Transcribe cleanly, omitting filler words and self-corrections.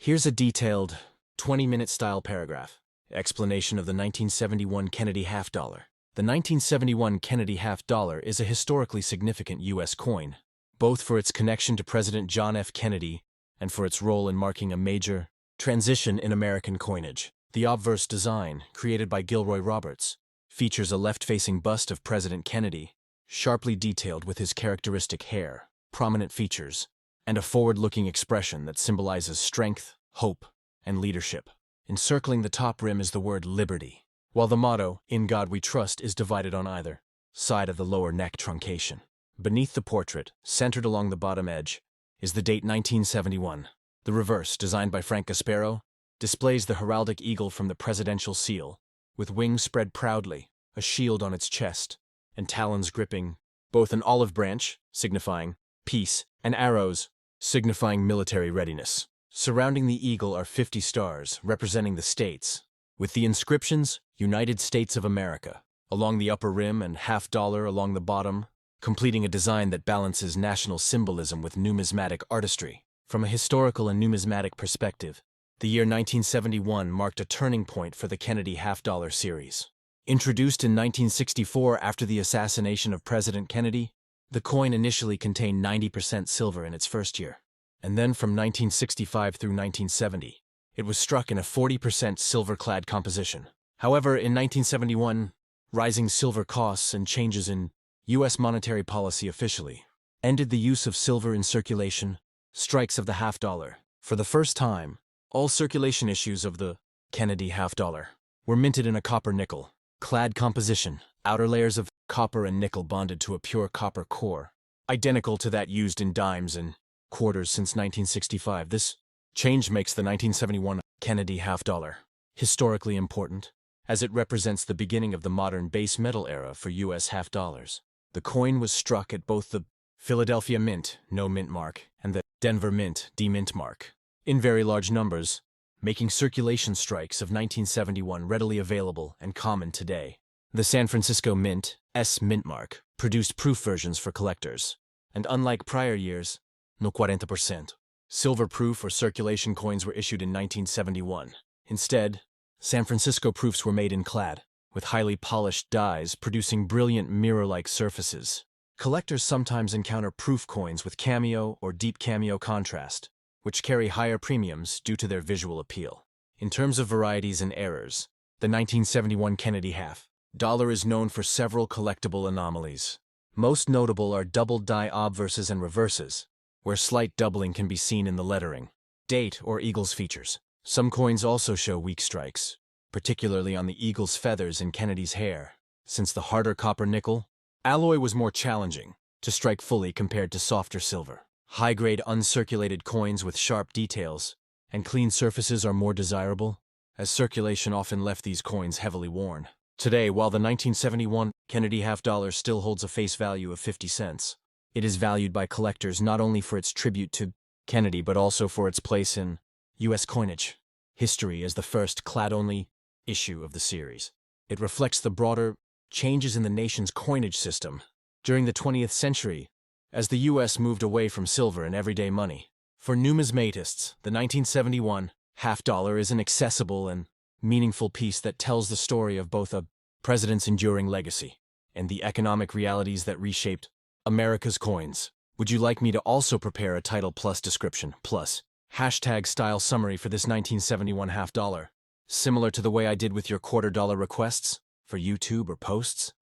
Here's a detailed 20-minute style paragraph. Explanation of the 1971 Kennedy half dollar. The 1971 Kennedy half dollar is a historically significant U.S. coin, both for its connection to President John F. Kennedy and for its role in marking a major transition in American coinage. The obverse design, created by Gilroy Roberts, features a left-facing bust of President Kennedy, sharply detailed with his characteristic hair, prominent features, and a forward-looking expression that symbolizes strength, hope, and leadership. Encircling the top rim is the word liberty, while the motto, "In God We Trust," is divided on either side of the lower neck truncation. Beneath the portrait, centered along the bottom edge, is the date 1971. The reverse, designed by Frank Gasparro, displays the heraldic eagle from the presidential seal, with wings spread proudly, a shield on its chest, and talons gripping both an olive branch, signifying peace, and arrows, signifying military readiness. Surrounding the eagle are 50 stars, representing the states, with the inscriptions, United States of America, along the upper rim and half dollar along the bottom, completing a design that balances national symbolism with numismatic artistry. From a historical and numismatic perspective, the year 1971 marked a turning point for the Kennedy half-dollar series. Introduced in 1964 after the assassination of President Kennedy, the coin initially contained 90% silver in its first year. And then from 1965 through 1970, it was struck in a 40% silver-clad composition. However, in 1971, rising silver costs and changes in U.S. monetary policy officially ended the use of silver in circulation. Strikes of the half-dollar. For the first time, all circulation issues of the Kennedy half-dollar were minted in a copper-nickel clad composition, outer layers of copper and nickel bonded to a pure copper core, identical to that used in dimes and quarters since 1965. This change makes the 1971 Kennedy half-dollar historically important, as it represents the beginning of the modern base metal era for U.S. half-dollars. The coin was struck at both the Philadelphia Mint, no mint mark, and the Denver Mint, D-mint mark, in very large numbers, making circulation strikes of 1971 readily available and common today. The San Francisco Mint, S mint mark, produced proof versions for collectors, and unlike prior years, no 40%, silver proof or circulation coins were issued in 1971. Instead, San Francisco proofs were made in clad, with highly polished dies producing brilliant mirror-like surfaces. Collectors sometimes encounter proof coins with cameo or deep cameo contrast, which carry higher premiums due to their visual appeal. In terms of varieties and errors, the 1971 Kennedy half-dollar is known for several collectible anomalies. Most notable are doubled die obverses and reverses, where slight doubling can be seen in the lettering, date, or eagle's features. Some coins also show weak strikes, particularly on the eagle's feathers and Kennedy's hair, since the harder copper-nickel alloy was more challenging to strike fully compared to softer silver. High-grade uncirculated coins with sharp details and clean surfaces are more desirable, as circulation often left these coins heavily worn. Today, while the 1971 Kennedy half-dollar still holds a face value of 50 cents, it is valued by collectors not only for its tribute to Kennedy but also for its place in U.S. coinage history as the first clad-only issue of the series. It reflects the broader changes in the nation's coinage system during the 20th century as the U.S. moved away from silver and everyday money. For numismatists, the 1971 half-dollar is an accessible and meaningful piece that tells the story of both a president's enduring legacy and the economic realities that reshaped America's coins. Would you like me to also prepare a title plus description plus hashtag style summary for this 1971 half-dollar, similar to the way I did with your $quarter-dollar requests for YouTube or posts?